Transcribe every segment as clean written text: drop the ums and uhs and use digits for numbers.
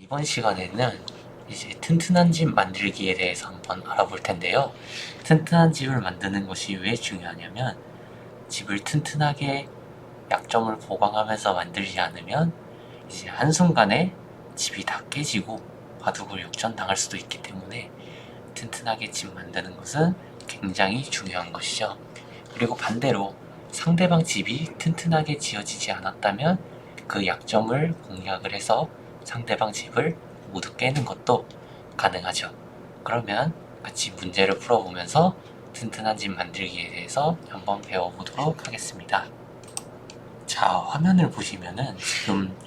이번 시간에는 이제 튼튼한 집 만들기에 대해서 한번 알아볼 텐데요. 튼튼한 집을 만드는 것이 왜 중요하냐면 집을 튼튼하게 약점을 보강하면서 만들지 않으면 이제 한순간에 집이 다 깨지고 바둑을 역전당할 수도 있기 때문에 튼튼하게 집 만드는 것은 굉장히 중요한 것이죠. 그리고 반대로 상대방 집이 튼튼하게 지어지지 않았다면 그 약점을 공략을 해서 상대방 집을 모두 깨는 것도 가능하죠. 그러면 같이 문제를 풀어보면서 튼튼한 집 만들기에 대해서 한번 배워보도록 하겠습니다. 자, 화면을 보시면은 지금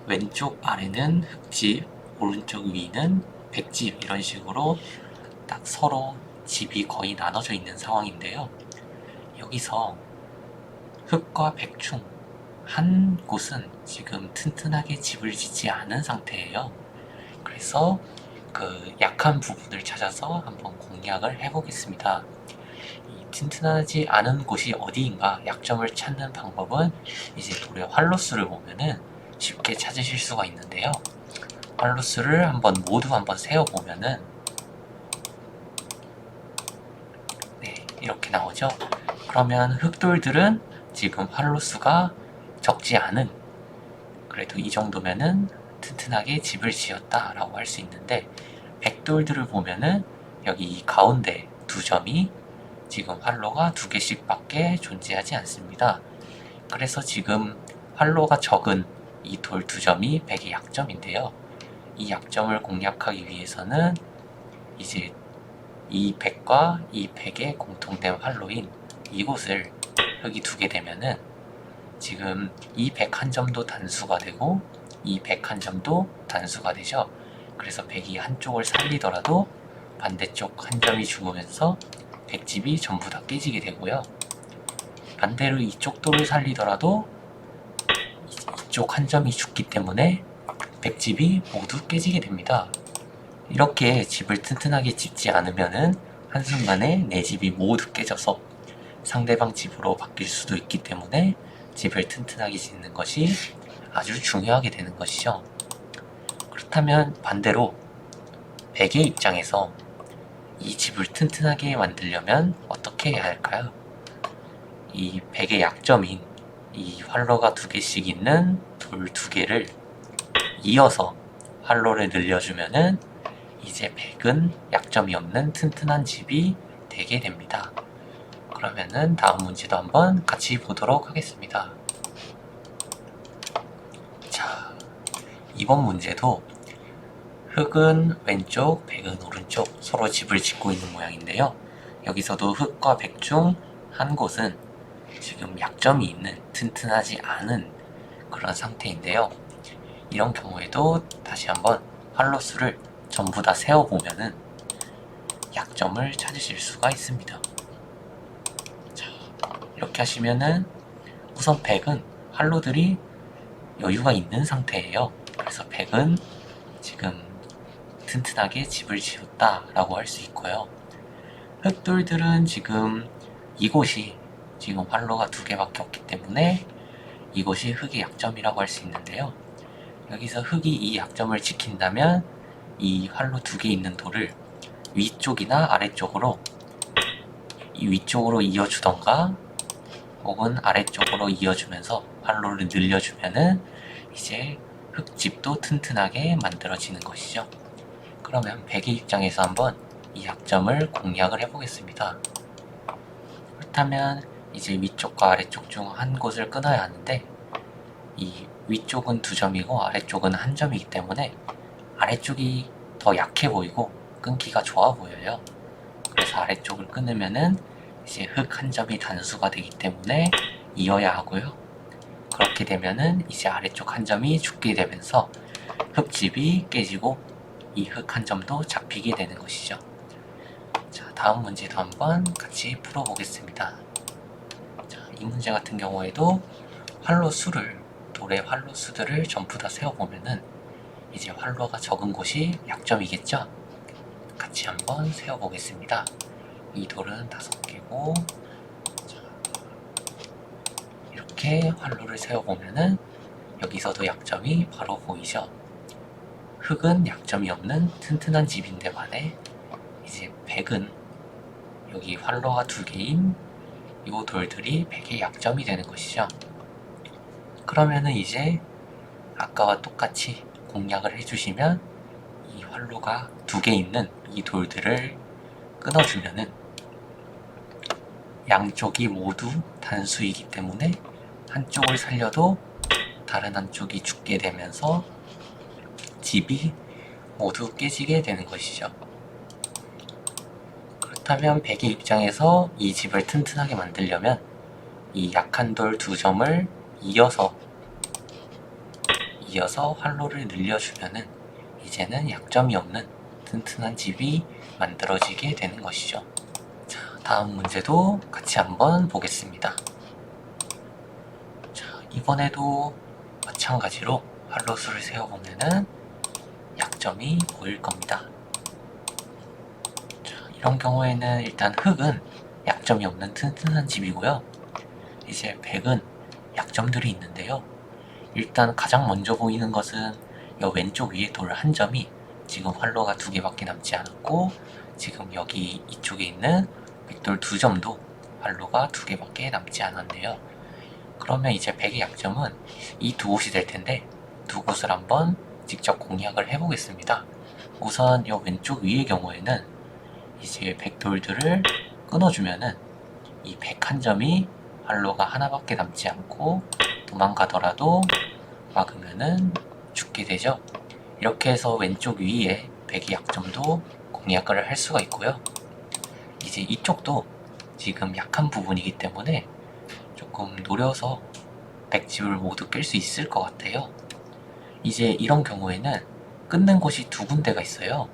왼쪽 아래는 흙집, 오른쪽 위는 백집, 이런 식으로 딱 서로 집이 거의 나눠져 있는 상황인데요. 여기서 흙과 백 중 한 곳은 지금 튼튼하게 집을 짓지 않은 상태예요. 그래서 그 약한 부분을 찾아서 한번 공략을 해보겠습니다. 이 튼튼하지 않은 곳이 어디인가 약점을 찾는 방법은 이제 돌의 활로수를 보면은 쉽게 찾으실 수가 있는데요. 활로수를 모두 한번 세어보면은 네, 이렇게 나오죠. 그러면 흙돌들은 지금 활로수가 적지 않은, 그래도 이 정도면은 튼튼하게 집을 지었다 라고 할 수 있는데, 백돌들을 보면은 여기 이 가운데 두 점이 지금 활로가 두 개씩 밖에 존재하지 않습니다. 그래서 지금 활로가 적은 이 돌 두 점이 백의 약점인데요. 이 약점을 공략하기 위해서는 이제 이 백과 이 백의 공통된 활로인 이곳을 흙이 두게 되면은 지금 이 백 한 점도 단수가 되고 이 백 한 점도 단수가 되죠. 그래서 백이 한쪽을 살리더라도 반대쪽 한 점이 죽으면서 백집이 전부 다 깨지게 되고요. 반대로 이쪽 돌을 살리더라도 이쪽 한 점이 죽기 때문에 백집이 모두 깨지게 됩니다. 이렇게 집을 튼튼하게 짓지 않으면은 한순간에 내 집이 모두 깨져서 상대방 집으로 바뀔 수도 있기 때문에 집을 튼튼하게 짓는 것이 아주 중요하게 되는 것이죠. 그렇다면 반대로 백의 입장에서 이 집을 튼튼하게 만들려면 어떻게 해야 할까요? 이 백의 약점인 이 활로가 두 개씩 있는 돌 두 개를 이어서 활로를 늘려주면은 이제 백은 약점이 없는 튼튼한 집이 되게 됩니다. 그러면은 다음 문제도 한번 같이 보도록 하겠습니다. 자, 이번 문제도 흙은 왼쪽, 백은 오른쪽 서로 집을 짓고 있는 모양인데요. 여기서도 흙과 백 중 한 곳은 지금 약점이 있는 튼튼하지 않은 그런 상태인데요. 이런 경우에도 다시 한번 활로수를 전부 다 세어보면은 약점을 찾으실 수가 있습니다. 자, 이렇게 하시면은 우선 백은 활로들이 여유가 있는 상태예요. 그래서 백은 지금 튼튼하게 집을 지었다 라고 할 수 있고요. 흙돌들은 지금 이곳이 지금 활로가 두 개밖에 없기 때문에 이곳이 흙의 약점이라고 할 수 있는데요. 여기서 흙이 이 약점을 지킨다면 이 활로 두 개 있는 돌을 위쪽이나 아래쪽으로 위쪽으로 이어주던가 혹은 아래쪽으로 이어주면서 활로를 늘려주면은 이제 흙집도 튼튼하게 만들어지는 것이죠. 그러면 백의 입장에서 한번 이 약점을 공략을 해보겠습니다. 그렇다면 이제 위쪽과 아래쪽 중 한 곳을 끊어야 하는데, 이 위쪽은 두 점이고 아래쪽은 한 점이기 때문에 아래쪽이 더 약해 보이고 끊기가 좋아 보여요. 그래서 아래쪽을 끊으면은 이제 흙 한 점이 단수가 되기 때문에 이어야 하고요. 그렇게 되면은 이제 아래쪽 한 점이 죽게 되면서 흙집이 깨지고 이 흙 한 점도 잡히게 되는 것이죠. 자, 다음 문제도 한번 같이 풀어보겠습니다. 자, 이 문제 같은 경우에도 돌의 활로 수들을 전부 다 세어보면은 이제 활로가 적은 곳이 약점이겠죠? 같이 한번 세어보겠습니다. 이 돌은 5개고, 이렇게 활로를 세어보면은 여기서도 약점이 바로 보이죠? 흙은 약점이 없는 튼튼한 집인데 반해 이제 백은 여기 활로가 2개인 이 돌들이 백의 약점이 되는 것이죠. 그러면은 이제 아까와 똑같이 공략을 해주시면 이 활로가 2개 있는 이 돌들을 끊어주면은 양쪽이 모두 단수이기 때문에 한쪽을 살려도 다른 한쪽이 죽게 되면서 집이 모두 깨지게 되는 것이죠. 그렇다면 백의 입장에서 이 집을 튼튼하게 만들려면 이 약한 돌 2점을 이어서 활로를 늘려주면은 이제는 약점이 없는 튼튼한 집이 만들어지게 되는 것이죠. 자, 다음 문제도 같이 한번 보겠습니다. 자, 이번에도 마찬가지로 활로수를 세워보면은 약점이 보일 겁니다. 자, 이런 경우에는 일단 흙은 약점이 없는 튼튼한 집이고요. 이제 백은 약점들이 있는데요. 일단 가장 먼저 보이는 것은 이 왼쪽 위에 돌 한 점이 지금 활로가 2개밖에 남지 않았고, 지금 여기 이쪽에 있는 백돌 2점도 활로가 2개밖에 남지 않았네요. 그러면 이제 백의 약점은 이 두 곳이 될 텐데, 두 곳을 한번 직접 공략을 해보겠습니다. 우선 이 왼쪽 위의 경우에는 이제 백돌들을 끊어주면은 이 백 한 점이 활로가 하나밖에 남지 않고 도망가더라도 막으면은 죽게 되죠. 이렇게 해서 왼쪽 위에 백의 약점도 공략을 할 수가 있고요. 이제 이쪽도 지금 약한 부분이기 때문에 조금 노려서 백집을 모두 깰 수 있을 것 같아요. 이제 이런 경우에는 끊는 곳이 2군데가 있어요.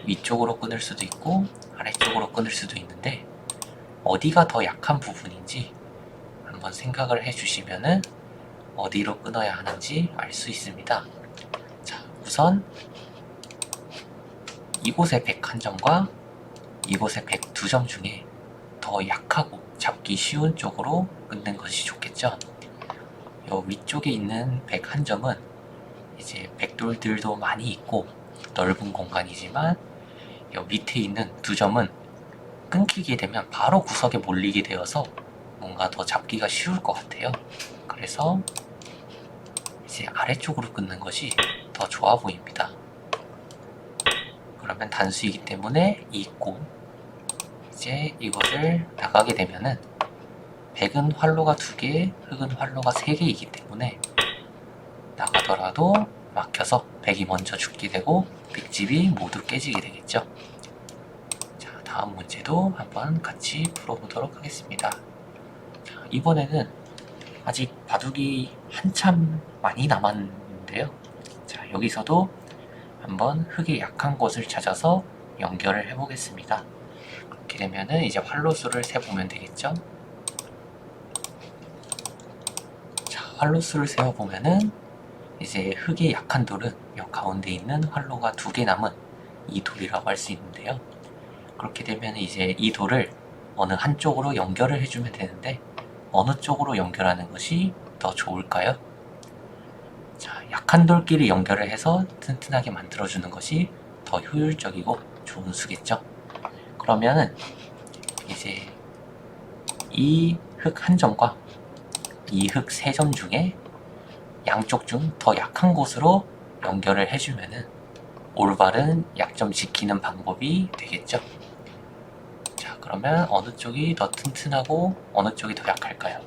위쪽으로 끊을 수도 있고 아래쪽으로 끊을 수도 있는데, 어디가 더 약한 부분인지 한번 생각을 해주시면은 어디로 끊어야 하는지 알 수 있습니다. 자, 우선 이곳의 101점과 이곳의 102점 중에 더 약하고 잡기 쉬운 쪽으로 끊는 것이 좋겠죠. 요 위쪽에 있는 101점은 이제 백돌들도 많이 있고 넓은 공간이지만, 요 밑에 있는 2점은 끊기게 되면 바로 구석에 몰리게 되어서 뭔가 더 잡기가 쉬울 것 같아요. 그래서 이제 아래쪽으로 끊는 것이 더 좋아 보입니다. 그러면 단수이기 때문에 있고, 이제 이것을 나가게 되면은 백은 활로가 2개, 흙은 활로가 3개이기 때문에 나가더라도 막혀서 백이 먼저 죽게 되고 백집이 모두 깨지게 되겠죠. 자, 다음 문제도 한번 같이 풀어보도록 하겠습니다. 자, 이번에는 아직 바둑이 한참 많이 남았는데요. 자, 여기서도 한번 흙의 약한 곳을 찾아서 연결을 해보겠습니다. 그렇게 되면은 이제 활로수를 세보면 되겠죠. 자, 활로수를 세어보면은 이제 흙의 약한 돌은 이 가운데 있는 활로가 2개 남은 이 돌이라고 할 수 있는데요. 그렇게 되면 이제 이 돌을 어느 한쪽으로 연결을 해주면 되는데, 어느 쪽으로 연결하는 것이 더 좋을까요? 자, 약한 돌끼리 연결을 해서 튼튼하게 만들어주는 것이 더 효율적이고 좋은 수겠죠. 그러면은 이제 이 흙 한 점과 이 흙 3점 중에 양쪽 중 더 약한 곳으로 연결을 해주면은 올바른 약점 지키는 방법이 되겠죠. 자, 그러면 어느 쪽이 더 튼튼하고 어느 쪽이 더 약할까요?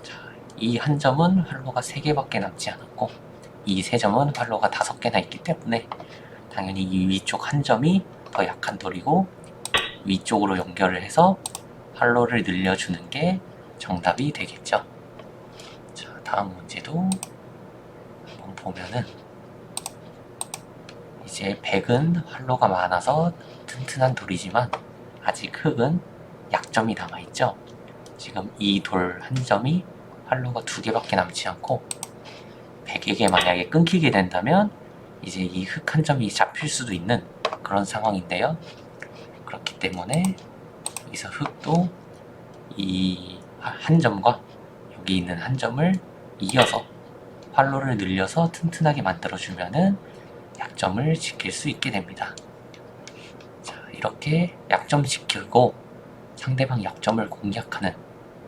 자, 이 한 점은 활로가 3개밖에 남지 않았고 이 3점은 활로가 5개나 있기 때문에 당연히 이 위쪽 한 점이 더 약한 돌이고, 위쪽으로 연결을 해서 활로를 늘려주는 게 정답이 되겠죠. 자, 다음 문제도 한번 보면은 이제 백은 활로가 많아서 튼튼한 돌이지만 아직 흙은 약점이 남아있죠. 지금 이 돌 한 점이 활로가 2개밖에 남지 않고, 백에게 만약에 끊기게 된다면 이제 이 흙 한 점이 잡힐 수도 있는 그런 상황인데요. 그렇기 때문에 여기서 흙도 이 한 점과 여기 있는 한 점을 이어서 활로를 늘려서 튼튼하게 만들어주면은 약점을 지킬 수 있게 됩니다. 자, 이렇게 약점 지키고 상대방 약점을 공략하는,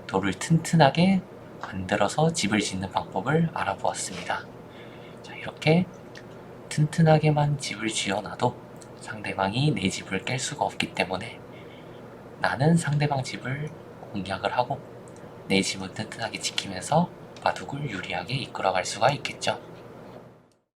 돌을 튼튼하게 만들어서 집을 짓는 방법을 알아보았습니다. 자, 이렇게 튼튼하게만 집을 지어놔도 상대방이 내 집을 깰 수가 없기 때문에 나는 상대방 집을 공략을 하고 내 집은 튼튼하게 지키면서 바둑을 유리하게 이끌어갈 수가 있겠죠.